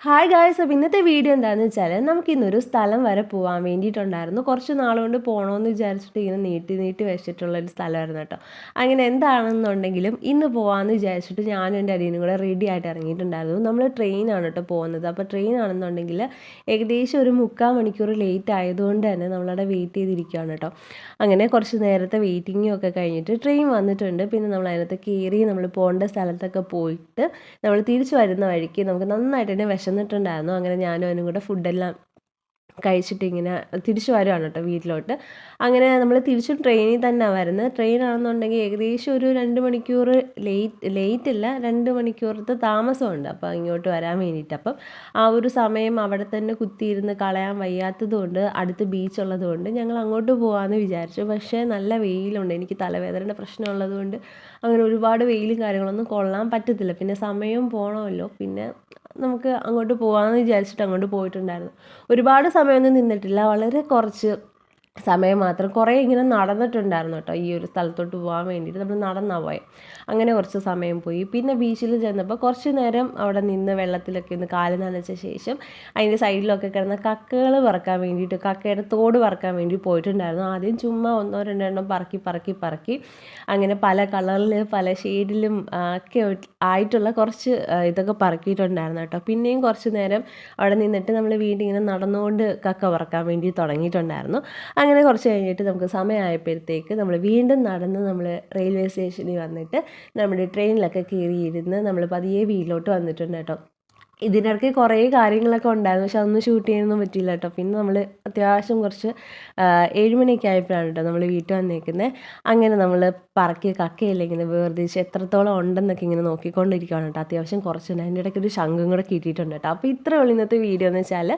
Hi guys. അപ്പോൾ ഇന്നത്തെ video എന്താണെന്ന് വെച്ചാൽ നമുക്കിന്നൊരു സ്ഥലം വരെ പോകാൻ വേണ്ടിയിട്ടുണ്ടായിരുന്നു. കുറച്ച് നാളുകൊണ്ട് പോകണമെന്ന് വിചാരിച്ചിട്ട് ഇങ്ങനെ നീട്ടി വെച്ചിട്ടുള്ളൊരു സ്ഥലമായിരുന്നു കേട്ടോ. അങ്ങനെ എന്താണെന്നുണ്ടെങ്കിലും ഇന്ന് പോകാമെന്ന് വിചാരിച്ചിട്ട് ഞാനും എൻ്റെ അനിയനും കൂടെ റെഡി ആയിട്ട് ഇറങ്ങിയിട്ടുണ്ടായിരുന്നു. നമ്മൾ ട്രെയിനാണ് കേട്ടോ പോകുന്നത്. അപ്പോൾ ട്രെയിൻ ആണെന്നുണ്ടെങ്കിൽ ഏകദേശം ഒരു 3/4 മണിക്കൂർ ലേറ്റ് ആയതുകൊണ്ട് തന്നെ നമ്മളവിടെ വെയിറ്റ് ചെയ്തിരിക്കുകയാണ് കേട്ടോ. അങ്ങനെ കുറച്ച് നേരത്തെ വെയിറ്റിങ്ങും ഒക്കെ കഴിഞ്ഞിട്ട് ട്രെയിൻ വന്നിട്ടുണ്ട്. പിന്നെ നമ്മൾ അതിനകത്ത് കയറി നമ്മൾ പോകേണ്ട സ്ഥലത്തൊക്കെ പോയിട്ട് നമ്മൾ തിരിച്ചു വരുന്ന വഴിക്ക് നമുക്ക് നന്നായിട്ട് തന്നെ വിശന്നിട്ടുണ്ടായിരുന്നു. അങ്ങനെ ഞാനും അവനും കൂടെ ഫുഡെല്ലാം കഴിച്ചിട്ട് ഇങ്ങനെ തിരിച്ചു വരുവാണ് കേട്ടോ വീട്ടിലോട്ട്. അങ്ങനെ നമ്മൾ തിരിച്ചും ട്രെയിനിൽ തന്നെയാണ് വരുന്നത്. ട്രെയിനാണെന്നുണ്ടെങ്കിൽ ഏകദേശം ഒരു 2 മണിക്കൂർ ലേറ്റ് അല്ല, 2 മണിക്കൂറത്തെ താമസമുണ്ട് അപ്പോൾ ഇങ്ങോട്ട് വരാൻ വേണ്ടിയിട്ട്. അപ്പം ആ ഒരു സമയം അവിടെ തന്നെ കുത്തിയിരുന്ന് കളയാൻ വയ്യാത്തതുകൊണ്ട് അടുത്ത് ബീച്ചുള്ളതുകൊണ്ട് ഞങ്ങൾ അങ്ങോട്ട് പോകാമെന്ന് വിചാരിച്ചു. പക്ഷേ നല്ല വെയിലുണ്ട്, എനിക്ക് തലവേദനയുടെ പ്രശ്നമുള്ളതുകൊണ്ട് അങ്ങനെ ഒരുപാട് വെയിലും കാര്യങ്ങളൊന്നും കൊള്ളാൻ പറ്റത്തില്ല. പിന്നെ സമയവും പോകണമല്ലോ, പിന്നെ നമുക്ക് അങ്ങോട്ട് പോകാമെന്ന് വിചാരിച്ചിട്ട് അങ്ങോട്ട് പോയിട്ടുണ്ടായിരുന്നു. ഒരുപാട് സമയമൊന്നും നിന്നിട്ടില്ല, വളരെ കുറച്ച് സമയം മാത്രം. കുറേ ഇങ്ങനെ നടന്നിട്ടുണ്ടായിരുന്നു കേട്ടോ ഈ ഒരു സ്ഥലത്തോട്ട് പോകാൻ വേണ്ടിയിട്ട്. നമ്മൾ നടന്നാണ് പോയത്. അങ്ങനെ കുറച്ച് സമയം പോയി. പിന്നെ ബീച്ചിൽ ചെന്നപ്പോൾ കുറച്ച് നേരം അവിടെ നിന്ന് വെള്ളത്തിലൊക്കെ ഒന്ന് കാല് നനച്ച ശേഷം അതിൻ്റെ സൈഡിലൊക്കെ കിടന്ന കക്കകൾ പറക്കാൻ വേണ്ടിയിട്ട്, കക്കയുടെ തോട് പറക്കാൻ വേണ്ടി പോയിട്ടുണ്ടായിരുന്നു. ആദ്യം ചുമ്മാ 1-2 പറക്കി അങ്ങനെ പല കളറിൽ പല ഷെയ്ഡിലും ഒക്കെ ആയിട്ടുള്ള കുറച്ച് ഇതൊക്കെ പറക്കിയിട്ടുണ്ടായിരുന്നു കേട്ടോ. പിന്നെയും കുറച്ച് നേരം അവിടെ നിന്നിട്ട് നമ്മൾ വീണ്ടും ഇങ്ങനെ നടന്നുകൊണ്ട് കക്ക പറക്കാൻ വേണ്ടി തുടങ്ങിയിട്ടുണ്ടായിരുന്നു. അങ്ങനെ കുറച്ച് കഴിഞ്ഞിട്ട് നമുക്ക് സമയമായപ്പോഴത്തേക്ക് നമ്മൾ വീണ്ടും നടന്ന് നമ്മൾ റെയിൽവേ സ്റ്റേഷനിൽ വന്നിട്ട് നമ്മുടെ ട്രെയിനിലൊക്കെ കയറിയിരുന്ന് നമ്മൾ പതിയെ വീട്ടിലോട്ട് വന്നിട്ടുണ്ട് കേട്ടോ. ഇതിനിടയ്ക്ക് കുറേ കാര്യങ്ങളൊക്കെ ഉണ്ടായിരുന്നു, പക്ഷെ അതൊന്നും ഷൂട്ട് ചെയ്യാനൊന്നും പറ്റിയില്ല കേട്ടോ. പിന്നെ നമ്മൾ അത്യാവശ്യം കുറച്ച് 7 മണിയൊക്കെ ആയപ്പോഴാണ് കേട്ടോ നമ്മൾ വീട്ടിൽ വന്നേക്കുന്നത്. അങ്ങനെ നമ്മൾ പറക്കിയ കക്കയില്ല ഇങ്ങനെ വേർതിരിച്ച് എത്രത്തോളം ഉണ്ടെന്നൊക്കെ ഇങ്ങനെ നോക്കിക്കൊണ്ടിരിക്കുകയാണ് കേട്ടോ. അത്യാവശ്യം കുറച്ചുണ്ട്, അതിൻ്റെ ഇടയ്ക്ക് ഒരു ശംഖും കൂടെ കിട്ടിയിട്ടുണ്ട് കേട്ടോ. അപ്പോൾ ഇത്രയേ ഉള്ളൂ ഇന്നത്തെ വീഡിയോ എന്ന് വെച്ചാൽ.